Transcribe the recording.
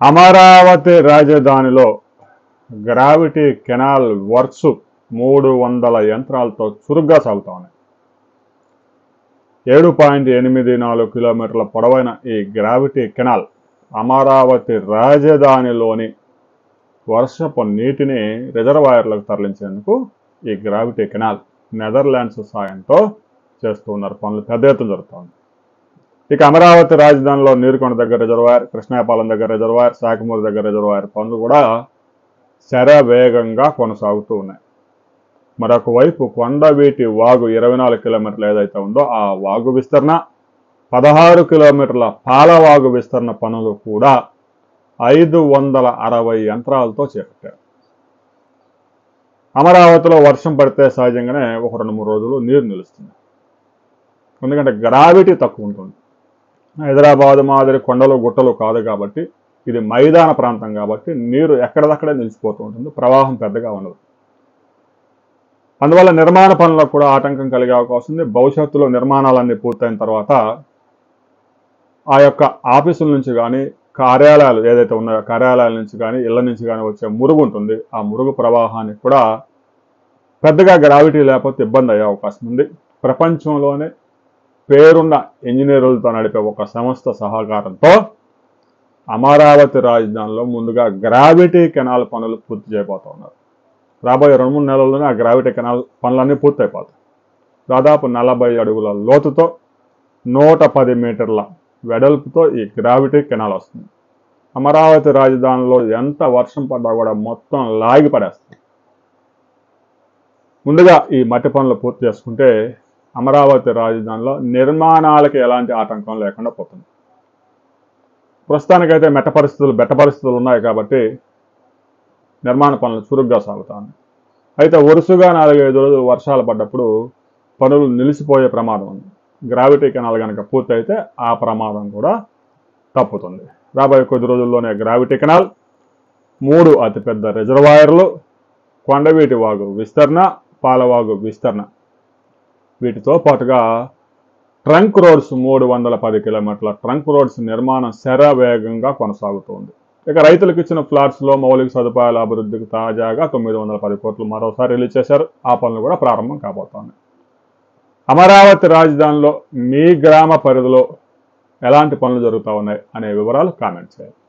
అమరావతి రాజధానిలో gravity canal works 300 యంత్రాలతో చురుగ్గా సాగుతా ఉన్నాయి. 7.84 కిలోమీటర్ల పొడవైన ఈ గ్రావిటీ కెనాల్ అమరావతి రాజధానిలోని వర్షపు నీటిని రిజర్వాయర్లకు తరలించేందుకు ఈ గ్రావిటీ కెనాల్ నెదర్లాండ్స్ సాయంతో చేస్తున్నారు. పనులు పెద్ద ఎత్తున జరుగుతుంది. ఇక అమరావతి రాజధానిలో నీరుకొండ దగ్గర రిజర్వాయర్, కృష్ణాపాలెం దగ్గర రిజర్వాయర్, శాఖమూరు దగ్గర రిజర్వాయర్ పనులు కూడా శరవేగంగా కొనసాగుతూ ఉన్నాయి. మరొక వైపు కొండవీటి వాగు 24 కిలోమీటర్లు ఏదైతే ఉందో ఆ వాగు విస్తరణ, 16 కిలోమీటర్ల పాలవాగు విస్తరణ పనులు కూడా 560 యంత్రాలతో చేపట్టారు. అమరావతిలో వర్షం పడితే సహజంగానే ఒక 2-3 రోజులు నీరు నిలుస్తుంది. ఎందుకంటే గ్రావిటీ తక్కువ ఉంటుంది. హైదరాబాద్ మాదిరి కొండలు గుట్టలు కాదు కాబట్టి, ఇది మైదాన ప్రాంతం కాబట్టి నీరు ఎక్కడిదక్కడే నిలిచిపోతూ ఉంటుంది. ప్రవాహం పెద్దగా ఉండదు. అందువల్ల నిర్మాణ పనులకు కూడా ఆటంకం కలిగే అవకాశం ఉంది. భవిష్యత్తులో నిర్మాణాలన్నీ పూర్తయిన తర్వాత ఆ యొక్క ఆఫీసుల నుంచి కానీ, కార్యాలయాలు ఏదైతే ఉన్నాయో కార్యాలయాల నుంచి కానీ, ఇళ్ల నుంచి కానీ వచ్చే మురుగు ఉంటుంది. ఆ మురుగు ప్రవాహానికి కూడా పెద్దగా గ్రావిటీ లేకపోతే ఇబ్బంది అయ్యే అవకాశం ఉంది. ప్రపంచంలోనే పేరున్న ఇంజనీర్లతో నడిపే ఒక సంస్థ సహకారంతో అమరావతి రాజధానిలో ముందుగా గ్రావిటీ కెనాల్ పనులు పూర్తి చేయబోతా ఉన్నారు. రాబోయే 2-3 నెలల్లోనే ఆ గ్రావిటీ కెనాల్ పనులన్నీ పూర్తయిపోతాయి. దాదాపు 40 అడుగుల లోతుతో 110 మీటర్ల వెడల్పుతో ఈ గ్రావిటీ కెనాల్ వస్తుంది. అమరావతి రాజధానిలో ఎంత వర్షం పడ్డా కూడా మొత్తం లాగి పడేస్తుంది. ముందుగా ఈ మట్టి పనులు పూర్తి చేసుకుంటే అమరావతి రాజధానిలో నిర్మాణాలకి ఎలాంటి ఆటంకం లేకుండా పోతుంది. ప్రస్తుతానికైతే బెట్ట పరిస్థితులు ఉన్నాయి కాబట్టి నిర్మాణ పనులు చురుగ్గా సాగుతాయి. అయితే వరుసగా 4-5 రోజులు వర్షాలు పడ్డప్పుడు పనులు నిలిచిపోయే ప్రమాదం ఉంది. గ్రావిటీ కెనాల్ కనుక పూర్తయితే ఆ ప్రమాదం కూడా తప్పుతుంది. రాబోయే కొద్ది రోజుల్లోనే గ్రావిటీ కెనాల్, 3 అతిపెద్ద రిజర్వాయర్లు, కొండవీటి వాగు విస్తరణ, పాలవాగు విస్తరణ, వీటితో పాటుగా ట్రంక్ రోడ్స్ 310 కిలోమీటర్ల ట్రంక్ రోడ్స్ నిర్మాణం శరవేగంగా కొనసాగుతోంది. ఇక రైతులకు ఇచ్చిన ఫ్లాట్స్లో మౌలిక సదుపాయాల అభివృద్ధికి తాజాగా 910 కోట్లు మరోసారి రిలీజ్ చేశారు. ఆ పనులు కూడా ప్రారంభం కాబోతోంది. అమరావతి రాజధానిలో మీ గ్రామ పరిధిలో ఎలాంటి పనులు జరుగుతూ ఉన్నాయి అనే వివరాలు కామెంట్ చేయండి.